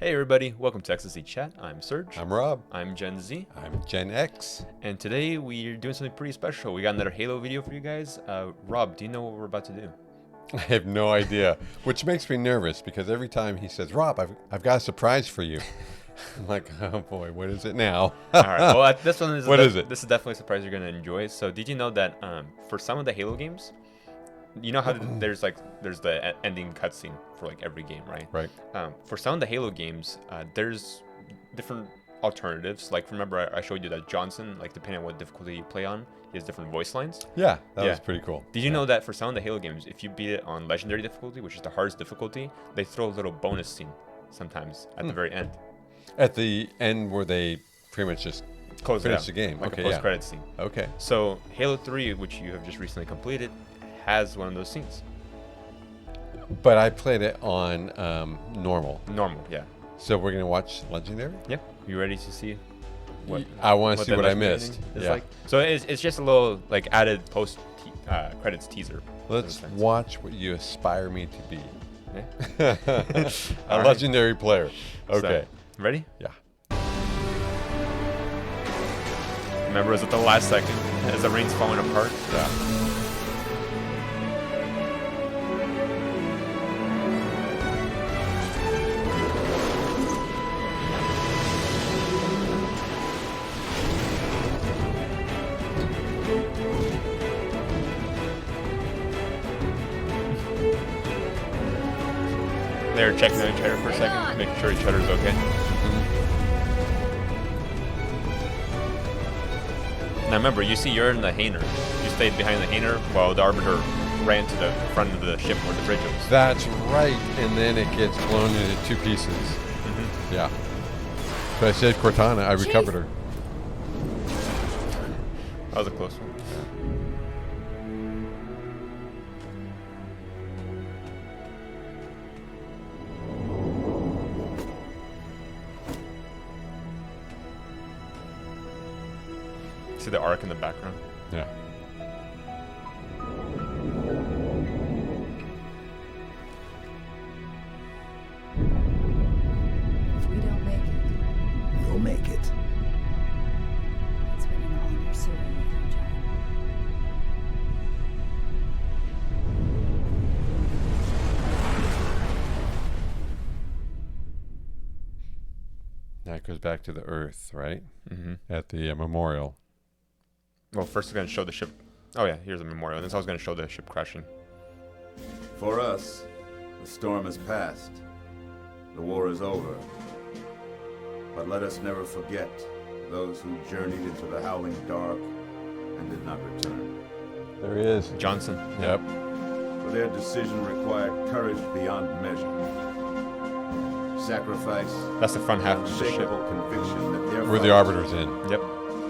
Hey everybody, welcome to XSC Chat. I'm Serge. I'm Rob. I'm Gen Z. I'm Gen X. And today we're doing something pretty special. We got another Halo video for you guys. Rob, do you know what we're about to do? I have no idea, which makes me nervous because every time he says, Rob, I've got a surprise for you. I'm like, oh boy, what is it now? All right, well, this one is... What is it? This is definitely a surprise you're going to enjoy. So did you know that for some of the Halo games, you know how there's the ending cutscene for like every game, right? Right. For some of the Halo games, there's different alternatives. Like remember I showed you that Johnson, like depending on what difficulty you play on, he has different voice lines. Yeah, that was pretty cool. Did you know that for some of the Halo games, if you beat it on legendary difficulty, which is the hardest difficulty, they throw a little bonus scene sometimes at the very end. At the end where they pretty much just finish the game. Like okay, a post-credit scene. Okay. So Halo 3, which you have just recently completed, has one of those scenes. But I played it on normal. Normal, yeah. So we're going to watch Legendary? Yeah. You ready to see what I want to see what I missed. Yeah. Like? So it's just a little like added post-credits teaser. Let's watch what you aspire me to be. Yeah. A legendary player. Okay. So, ready? Yeah. Remember, it was at the last second as the rain's falling apart. Yeah. They're checking on each other for a second, making sure each other's okay. Now remember, you see you're in the hangar. You stayed behind the hangar while the Arbiter ran to the front of the ship where the bridge was. That's right, and then it gets blown into two pieces. Yeah. But I said Cortana, I recovered her. That was a close one. See the arc in the background? Yeah. If we don't make it, we'll make it. It's been an honor serving with you, John. That goes back to the Earth, right? Mm-hmm. At the memorial. Well, first we're going to show the ship. Oh yeah, here's the memorial. And then I was going to show the ship crashing. For us, the storm has passed. The war is over. But let us never forget those who journeyed into the howling dark and did not return. There he is. Johnson. Yep. For their decision required courage beyond measure. Sacrifice. That's the front half of the ship. Unshakable conviction that their Where the fight, Arbiter's in. Yep.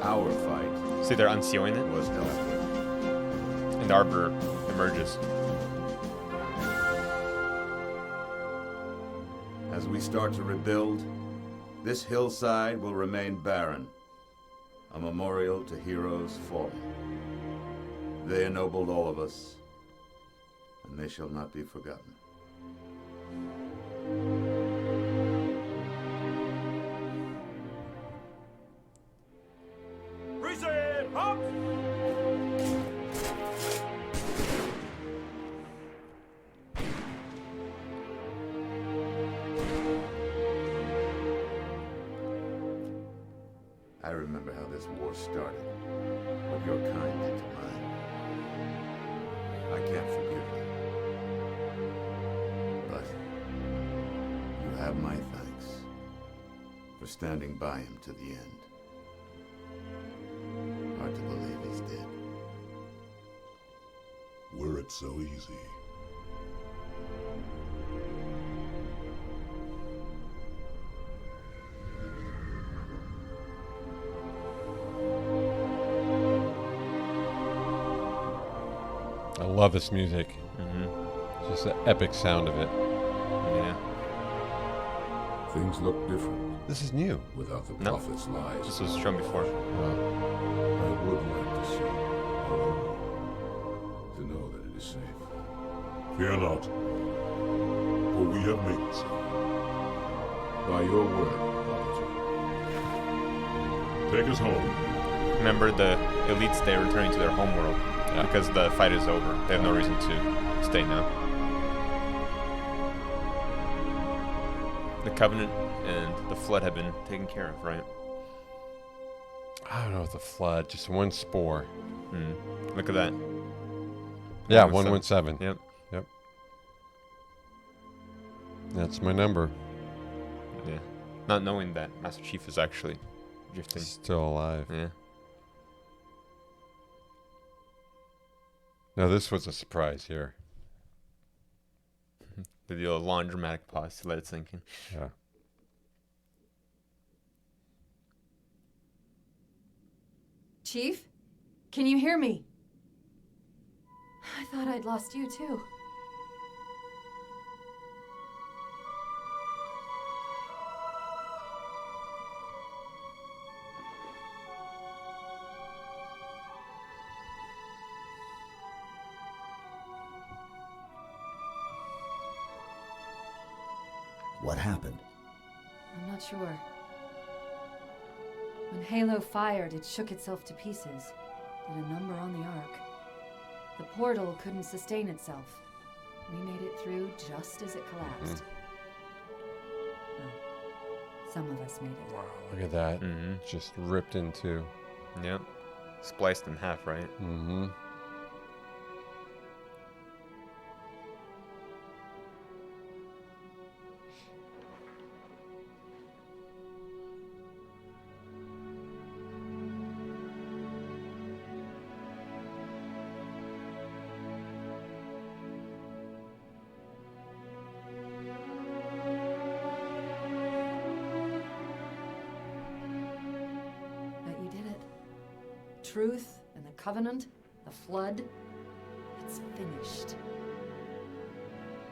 our fight, See, they're unsealing it, was elsewhere. and the Arbiter emerges. As we start to rebuild, this hillside will remain barren, a memorial to heroes fallen. They ennobled all of us, and they shall not be forgotten. Reset! Up! I remember how this war started, what your kind did to mine. I can't forgive you. But you have my thanks for standing by him to the end. Hard to believe he's dead. Were it so easy. I love this music. Mm-hmm. Just the epic sound of it. Yeah. Things look different This is new. without the No. prophet's lies. This was shown before. Wow. I would like to see our home, to know that it is safe. Fear not, for we have made it so. by your word, officer. Take us home. Remember, the elites, they're returning to their homeworld because the fight is over. They have no reason to stay now. The Covenant and the Flood have been taken care of, right? I don't know if the flood, just one spore. Look at that. Yeah, 117. 117. Yep. Yep. That's my number. Yeah. Not knowing that Master Chief is actually drifting. Still alive. Yeah. Now this was a surprise here. Did a long dramatic pause to let it sink in. Yeah. Chief? Can you hear me? I thought I'd lost you too. What happened? I'm not sure. When Halo fired, it shook itself to pieces. Did a number on the Ark. The portal couldn't sustain itself. We made it through just as it collapsed. Well, some of us made it. Wow, look at that. Just ripped into. Yep. Spliced in half, right? Mm-hmm. But you did it. Truth and the Covenant, the Flood. It's finished.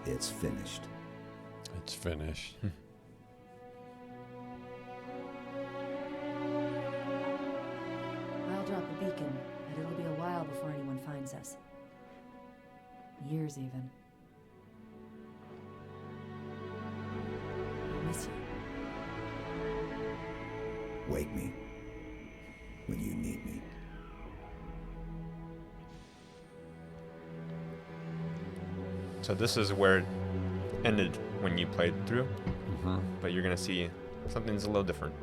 It's finished. It's finished. I'll drop a beacon, but it'll be a while before anyone finds us. Years, even. I miss you. Wake me when you need me. So this is where it ended when you played through. But you're going to see something's a little different.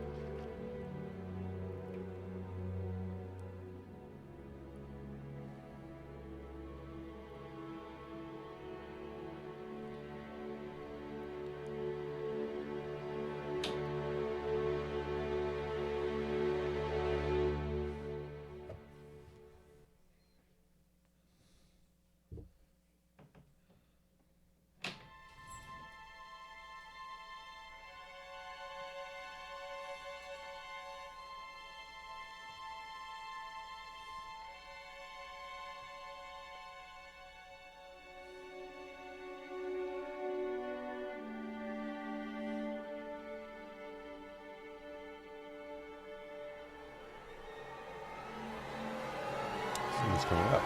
Something's coming up.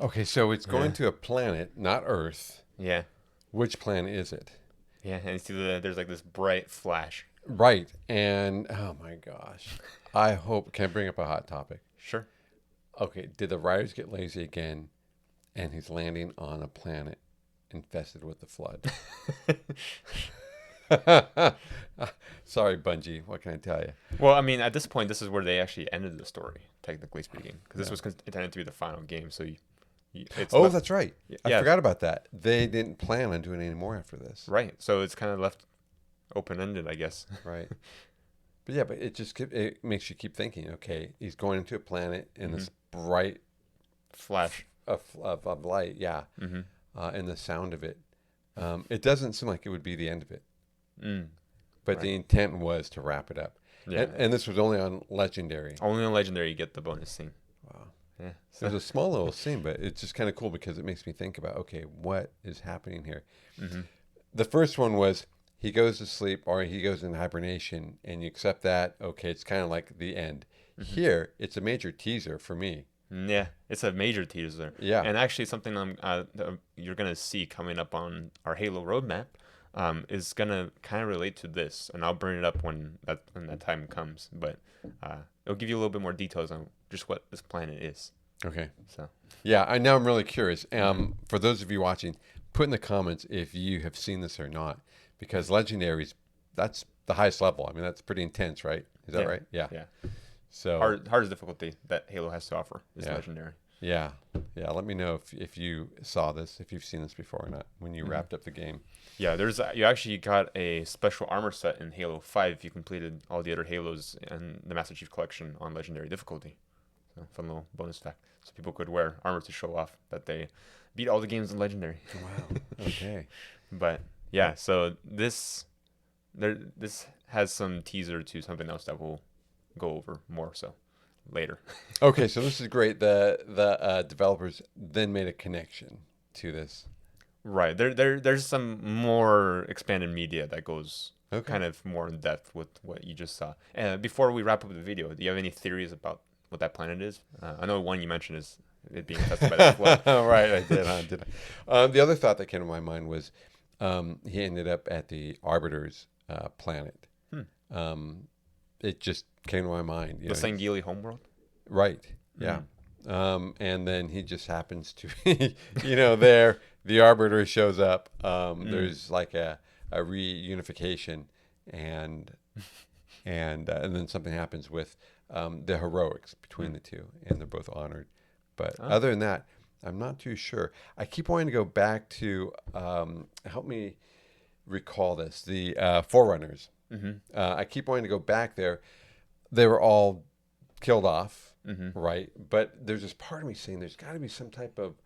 Okay, so it's going to a planet, not Earth. Yeah. Which planet is it? Yeah, and you see there's like this bright flash. Right. And, oh my gosh. I hope, can I bring up a hot topic? Sure. Okay, did the writers get lazy again and he's landing on a planet infested with the flood? Sorry, Bungie. What can I tell you? Well, I mean, at this point, this is where they actually ended the story, technically speaking, because this was intended to be the final game. So it's Oh, left- that's right. I Yeah. forgot about that. They didn't plan on doing any more after this. right. So it's kind of left open-ended, I guess. Right. But yeah, but it makes you keep thinking, okay, he's going into a planet in this bright Flash. of light, yeah, and the sound of it. It doesn't seem like it would be the end of it. But the intent was to wrap it up. Yeah. And this was only on Legendary. Only on Legendary you get the bonus scene. Wow. Yeah. So it's a small little scene, but it's just kind of cool because it makes me think about, okay, what is happening here? The first one was he goes to sleep or he goes into hibernation and you accept that, okay, it's kind of like the end. Here, it's a major teaser for me. Yeah, it's a major teaser. Yeah. And actually something you're going to see coming up on our Halo roadmap is going to kind of relate to this. And I'll bring it up when that time comes. But it'll give you a little bit more details on just what this planet is. Okay. So. Yeah, I'm really curious. For those of you watching, put in the comments if you have seen this or not. Because Legendaries, that's the highest level. I mean, that's pretty intense, right? Is that right? Yeah. Yeah. So hardest difficulty that Halo has to offer is Legendary. Yeah. Let me know if you saw this, if you've seen this before or not when you wrapped up the game. Yeah, you actually got a special armor set in Halo 5 if you completed all the other Halos and the Master Chief Collection on Legendary difficulty. So fun little bonus fact. So people could wear armor to show off that they beat all the games in Legendary. Wow. Okay. But yeah, so this has some teaser to something else that we'll go over more so later. Okay, so this is great. The developers then made a connection to this. Right. There's some more expanded media that goes kind of more in depth with what you just saw. Before we wrap up the video, do you have any theories about what that planet is? I know one you mentioned is it being tested by the flood. Right, I did. The other thought that came to my mind was he ended up at the Arbiter's planet. It just came to my mind. The Sangheili homeworld? Right, yeah. And then he just happens to be, there. The Arbiter shows up. There's like a reunification, and then something happens with the heroics between the two, and they're both honored. But other than that, I'm not too sure. I keep wanting to go back to help me recall this. The Forerunners. I keep wanting to go back there. They were all killed off, right? But there's this part of me saying there's got to be some type of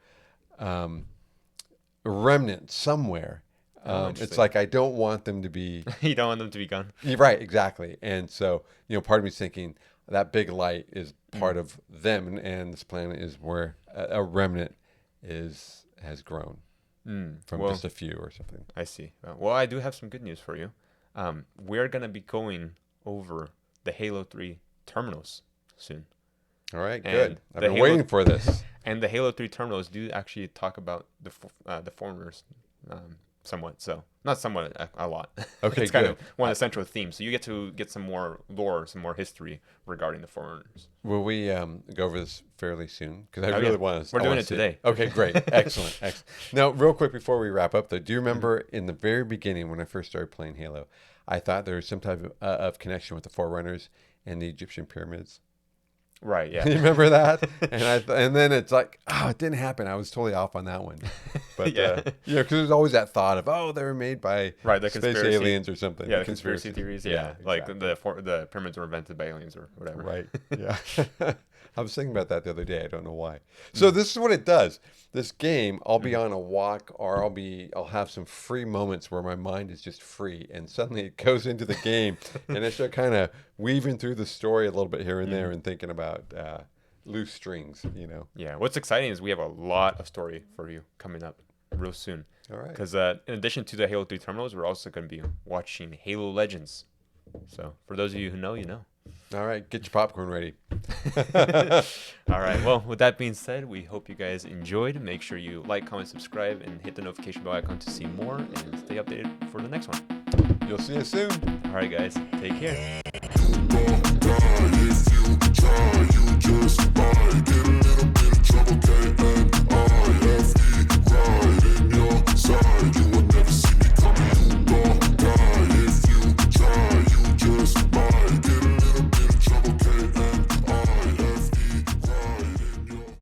remnant somewhere. It's like I don't want them to be. You don't want them to be gone. Right, exactly. And so, part of me is thinking that big light is part of them, and this planet is where a remnant has grown from just a few or something. I see. Well, I do have some good news for you. We're going to be going over the Halo 3 terminals soon. All right, good. I've been Halo, waiting for this. And the Halo 3 terminals do actually talk about the Foreigners somewhat. So, not somewhat, a lot. Okay, it's kind of one of the central themes. So you get to get some more lore, some more history regarding the Foreigners. Will we go over this fairly soon? Because I really want to. We're doing it today. Okay, great. Excellent. Now, real quick before we wrap up, though, do you remember in the very beginning when I first started playing Halo, I thought there was some type of connection with the Forerunners and the Egyptian pyramids? Right, yeah. You remember that? And then it's like, it didn't happen. I was totally off on that one. But because there's always that thought of, they were made by the space aliens or something. Yeah, the conspiracy theories. Yeah, exactly. Like the pyramids were invented by aliens or whatever. Right. Yeah. I was thinking about that the other day. I don't know why. So this is what it does. This game, I'll be on a walk, or I'll have some free moments where my mind is just free, and suddenly it goes into the game, and I start kind of weaving through the story a little bit here and there, and thinking about loose strings. Yeah. What's exciting is we have a lot of story for you coming up real soon. All right. Because in addition to the Halo 3 terminals, we're also going to be watching Halo Legends. So for those of you who know, you know. All right, get your popcorn ready. All right, well, with that being said, we hope you guys enjoyed. Make sure you like, comment, subscribe, and hit the notification bell icon to see more, and stay updated for the next one. You'll see us soon. All right, guys, take care. You won't die if you try, you just